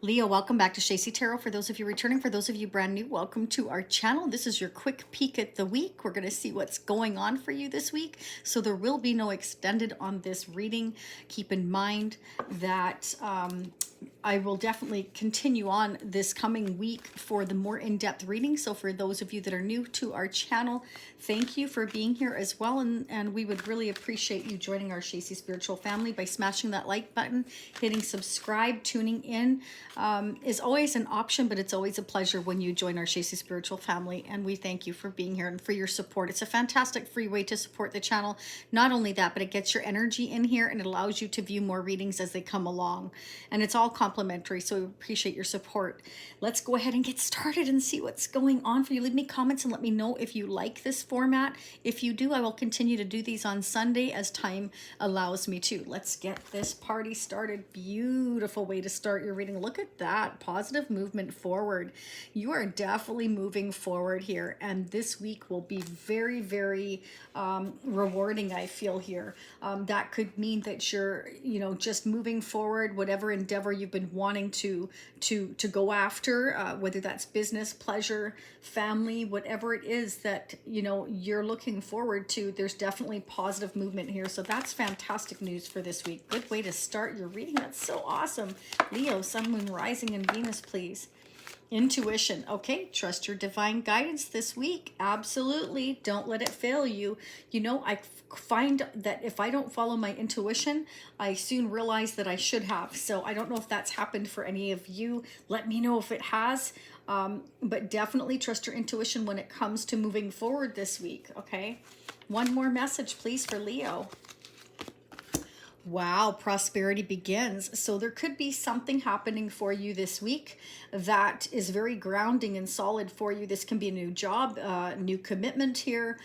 Leo, welcome back to SHASIE Tarot. For those of you returning, for those of you brand new, welcome to our channel. This is your quick peek at the week. We're going to see what's going on for you this week. So there will be no extended on this reading. Keep in mind that I will definitely continue on this coming week for the more in-depth reading. So for those of you that are new to our channel, thank you for being here as well. And we would really appreciate you joining our SHASIE spiritual family by smashing that like button, hitting subscribe, tuning in. Is always an option, but it's always a pleasure when you join our SHASIE spiritual family, and we thank you for being here and for your support. It's a fantastic free way to support the channel. Not only that, but it gets your energy in here and it allows you to view more readings as they come along, and it's all complimentary, so we appreciate your support. Let's go ahead and get started and see what's going on for you. Leave me comments and let me know if you like this format. If you do, I will continue to do these on Sunday as time allows me to. Let's get this party started. Beautiful way to start your reading. Look at that positive movement forward. You are definitely moving forward here, and this week will be very, very rewarding. I feel here that could mean that you're, just moving forward, whatever endeavor you've been wanting to go after, whether that's business, pleasure, family, whatever it is that you're looking forward to. There's definitely positive movement here, so that's fantastic news for this week. Good way to start your reading. That's so awesome. Leo, Sun, Moon, Rising, and Venus, please. Intuition. Okay, trust your divine guidance this week. Absolutely. Don't let it fail you. I find that if I don't follow my intuition, I soon realize that I should have. So I don't know if that's happened for any of you. Let me know if it has. But definitely trust your intuition when it comes to moving forward this week. Okay. One more message, please, for Leo. Wow, prosperity begins. So there could be something happening for you this week that is very grounding and solid for you. This can be a new job, new commitment here.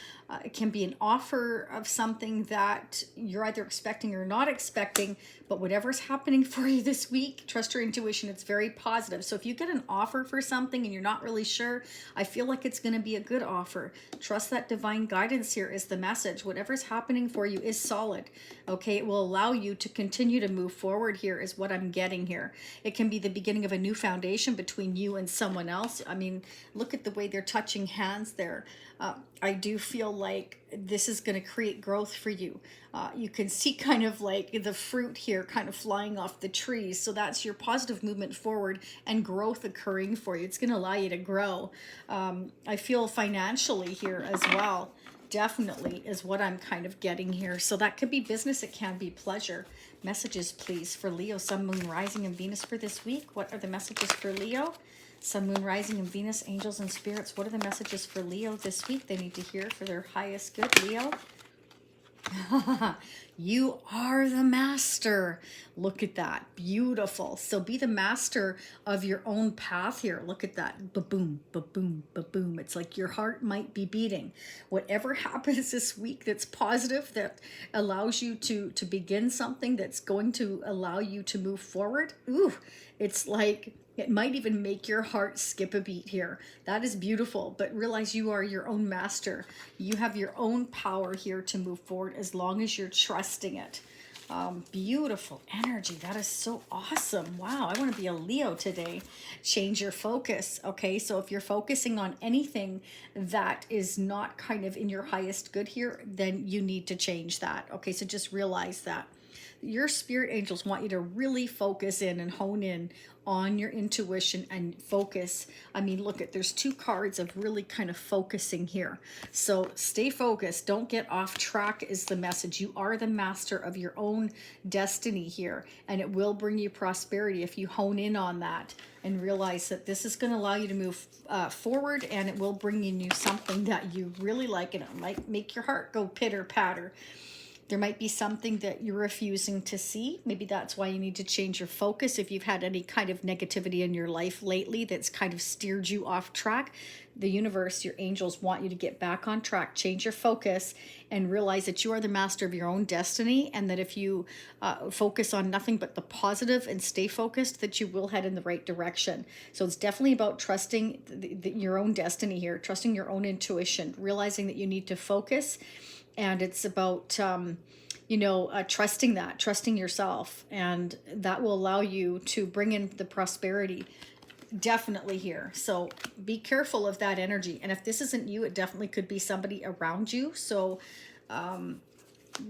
It can be an offer of something that you're either expecting or not expecting, but whatever's happening for you this week, trust your intuition. It's very positive. So if you get an offer for something and you're not really sure, I feel like it's going to be a good offer. Trust that divine guidance here is the message. Whatever's happening for you is solid. Okay, it will allow you to continue to move forward here is what I'm getting here. It can be the beginning of a new foundation between you and someone else. I mean, look at the way they're touching hands there. I do feel like this is going to create growth for you. You can see kind of like the fruit here kind of flying off the trees. So that's your positive movement forward and growth occurring for you. It's going to allow you to grow. I feel financially here as well. Definitely is what I'm kind of getting here. So that could be business. It can be pleasure. Messages, please, for Leo, Sun, Moon, Rising, and Venus for this week. What are the messages for Leo? Sun, Moon, Rising, and Venus, angels and spirits. What are the messages for Leo this week they need to hear for their highest good, Leo? You are the master. Look at that. Beautiful. So be the master of your own path here. Look at that. Ba-boom, ba-boom, ba-boom. It's like your heart might be beating. Whatever happens this week that's positive, that allows you to begin something that's going to allow you to move forward. Ooh, it's like it might even make your heart skip a beat here. That is beautiful, but realize you are your own master. You have your own power here to move forward as long as you're trusting it. Beautiful energy. That is so awesome. Wow, I want to be a Leo today. Change your focus. Okay, so if you're focusing on anything that is not kind of in your highest good here, then you need to change that. Okay, so just realize that. Your spirit angels want you to really focus in and hone in on your intuition and focus. I mean, look at, there's two cards of really kind of focusing here. So stay focused. Don't get off track is the message. You are the master of your own destiny here, and it will bring you prosperity if you hone in on that and realize that this is going to allow you to move forward, and it will bring you something that you really like, and it might make your heart go pitter patter. There might be something that you're refusing to see. Maybe that's why you need to change your focus. If you've had any kind of negativity in your life lately that's kind of steered you off track, the universe, your angels want you to get back on track, change your focus, and realize that you are the master of your own destiny, and that if you focus on nothing but the positive and stay focused, that you will head in the right direction. So it's definitely about trusting your own destiny here, trusting your own intuition, realizing that you need to focus. And it's about trusting yourself, and that will allow you to bring in the prosperity definitely here. So be careful of that energy. And if this isn't you, it definitely could be somebody around you. So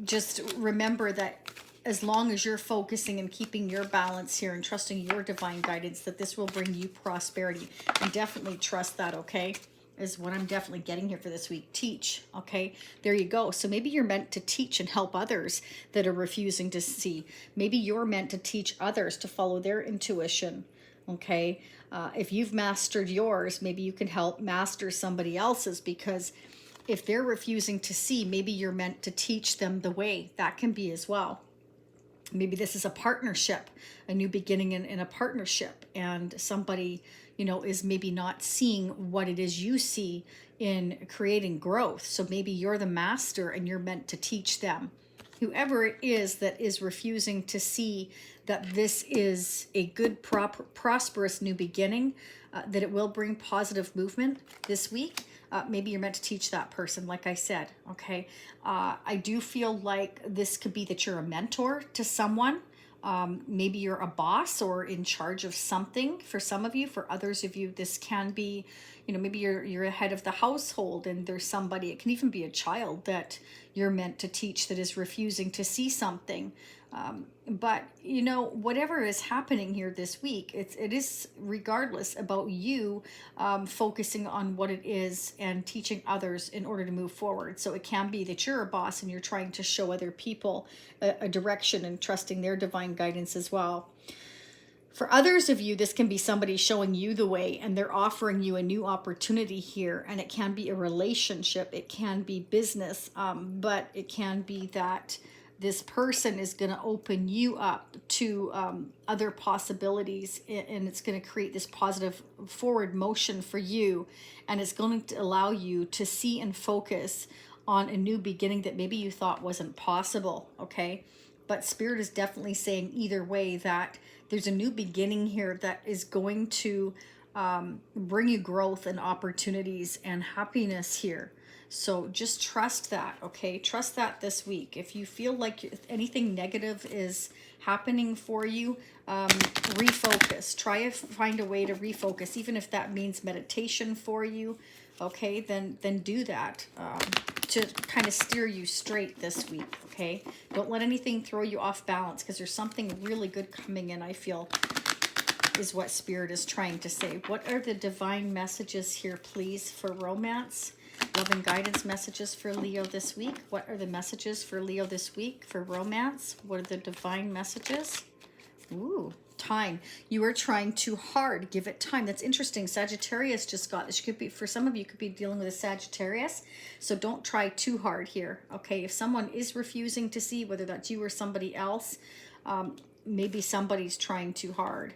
just remember that as long as you're focusing and keeping your balance here and trusting your divine guidance, that this will bring you prosperity. And definitely trust that, okay? Is what I'm definitely getting here for this week. Teach, okay? There you go. So maybe you're meant to teach and help others that are refusing to see. Maybe you're meant to teach others to follow their intuition, okay? If you've mastered yours, maybe you can help master somebody else's, because if they're refusing to see, maybe you're meant to teach them the way. That can be as well. Maybe this is a partnership, a new beginning in a partnership, and somebody, is maybe not seeing what it is you see in creating growth. So maybe you're the master and you're meant to teach them. Whoever it is that is refusing to see that this is a good, prosperous new beginning, that it will bring positive movement this week, maybe you're meant to teach that person, like I said, okay? I do feel like this could be that you're a mentor to someone. Maybe you're a boss or in charge of something for some of you. For others of you, this can be, maybe you're a head of the household and there's somebody, it can even be a child that you're meant to teach that is refusing to see something. But whatever is happening here this week, it is regardless about you focusing on what it is and teaching others in order to move forward. So it can be that you're a boss and you're trying to show other people a direction and trusting their divine guidance as well. For others of you, this can be somebody showing you the way and they're offering you a new opportunity here. And it can be a relationship, it can be business, but it can be that this person is going to open you up to other possibilities, and it's going to create this positive forward motion for you, and it's going to allow you to see and focus on a new beginning that maybe you thought wasn't possible, okay? But Spirit is definitely saying either way that there's a new beginning here that is going to bring you growth and opportunities and happiness here. So just trust that, okay? Trust that this week. If you feel like anything negative is happening for you, refocus. Try to find a way to refocus, even if that means meditation for you, okay? Then do that to kind of steer you straight this week, okay? Don't let anything throw you off balance, because there's something really good coming in, I feel, is what Spirit is trying to say. What are the divine messages here, please, for romance? Love and guidance messages for Leo this week. What are the messages for Leo this week for romance? What are the divine messages? Ooh, time. You are trying too hard. Give it time. That's interesting. Sagittarius just got this. Could be, for some of you, could be dealing with a Sagittarius. So don't try too hard here. Okay, if someone is refusing to see, whether that's you or somebody else, maybe somebody's trying too hard.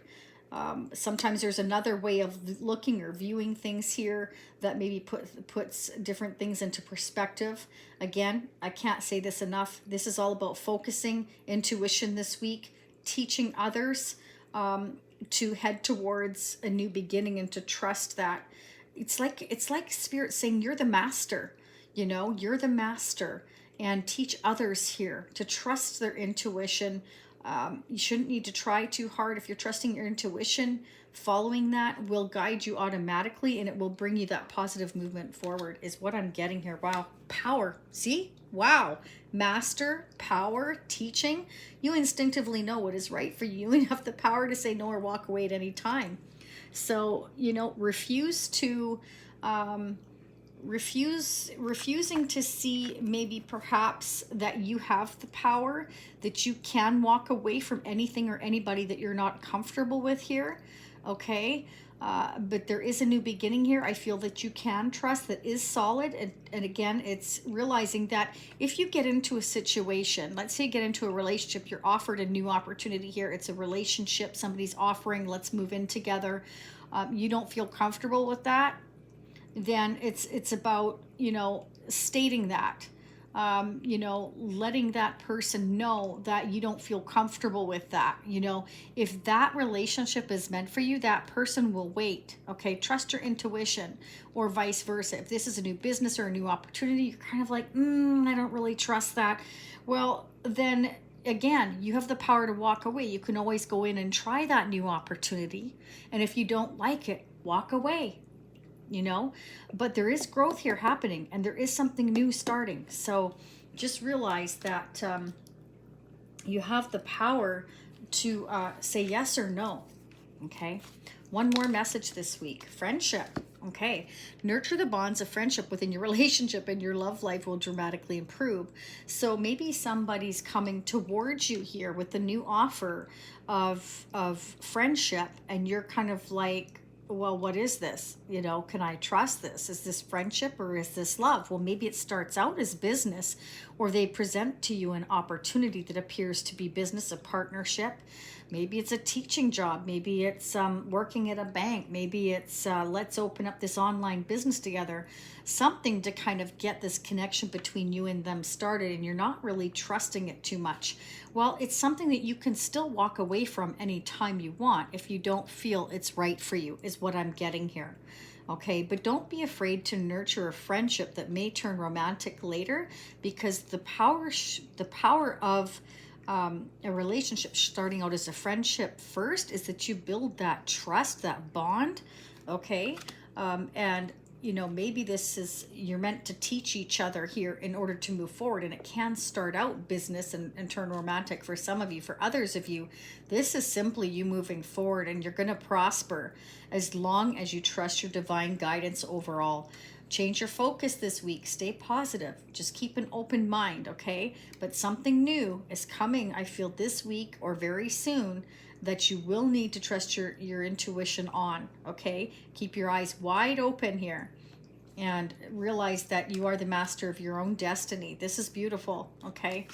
Sometimes there's another way of looking or viewing things here that maybe puts different things into perspective. Again, I can't say this enough. This is all about focusing, intuition this week, teaching others to head towards a new beginning and to trust that. It's like Spirit saying you're the master, you're the master, and teach others here to trust their intuition. You shouldn't need to try too hard. If you're trusting your intuition, following that will guide you automatically, and it will bring you that positive movement forward, is what I'm getting here. Wow. Power. See? Wow. Master, power, teaching. You instinctively know what is right for you. You have the power to say no or walk away at any time. So, refusing to see maybe perhaps that you have the power, that you can walk away from anything or anybody that you're not comfortable with here, okay? But there is a new beginning here. I feel that you can trust, that is solid. And again, it's realizing that if you get into a situation, let's say you get into a relationship, you're offered a new opportunity here. It's a relationship, somebody's offering, let's move in together. You don't feel comfortable with that, then it's about, stating that, letting that person know that you don't feel comfortable with that. If that relationship is meant for you, that person will wait. Okay. Trust your intuition, or vice versa. If this is a new business or a new opportunity, you're kind of like, I don't really trust that. Well, then again, you have the power to walk away. You can always go in and try that new opportunity. And if you don't like it, walk away, you know. But there is growth here happening, and there is something new starting. So just realize that you have the power to say yes or no. Okay. One more message this week. Friendship. Okay. Nurture the bonds of friendship within your relationship, and your love life will dramatically improve. So maybe somebody's coming towards you here with a new offer of friendship, and you're kind of like, well, what is this? You know, can I trust this? Is this friendship or is this love? Well, maybe it starts out as business, or they present to you an opportunity that appears to be business, a partnership. Maybe it's a teaching job. Maybe it's working at a bank. Maybe it's let's open up this online business together. Something to kind of get this connection between you and them started, and you're not really trusting it too much. Well, it's something that you can still walk away from anytime you want if you don't feel it's right for you, is what I'm getting here. Okay, but don't be afraid to nurture a friendship that may turn romantic later, because the power of a relationship starting out as a friendship first is that you build that trust, that bond. Okay, and you know, maybe this is, you're meant to teach each other here in order to move forward, and it can start out business and turn romantic for some of you. For others of you, this is simply you moving forward, and you're going to prosper as long as you trust your divine guidance overall. Change your focus this week. Stay positive. Just keep an open mind, okay? But something new is coming, I feel, this week or very soon, that you will need to trust your intuition on, okay? Keep your eyes wide open here and realize that you are the master of your own destiny. This is beautiful, okay?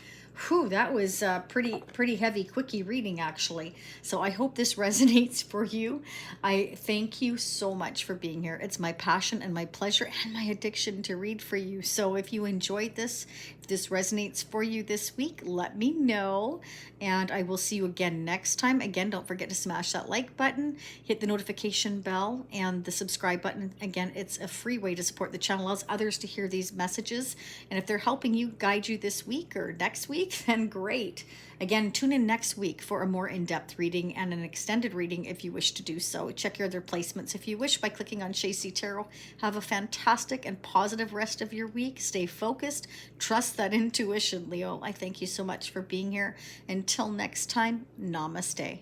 Whew, that was a pretty heavy quickie reading, actually. So I hope this resonates for you. I thank you so much for being here. It's my passion and my pleasure and my addiction to read for you. So if you enjoyed this, if this resonates for you this week, let me know. And I will see you again next time. Again, don't forget to smash that like button, hit the notification bell, and the subscribe button. Again, it's a free way to support the channel, allows others to hear these messages. And if they're helping you, guide you this week or next week, then great. Again, tune in next week for a more in-depth reading and an extended reading if you wish to do so. Check your other placements if you wish by clicking on SHASIE Tarot. Have a fantastic and positive rest of your week. Stay focused. Trust that intuition, Leo. I thank you so much for being here. Until next time, namaste.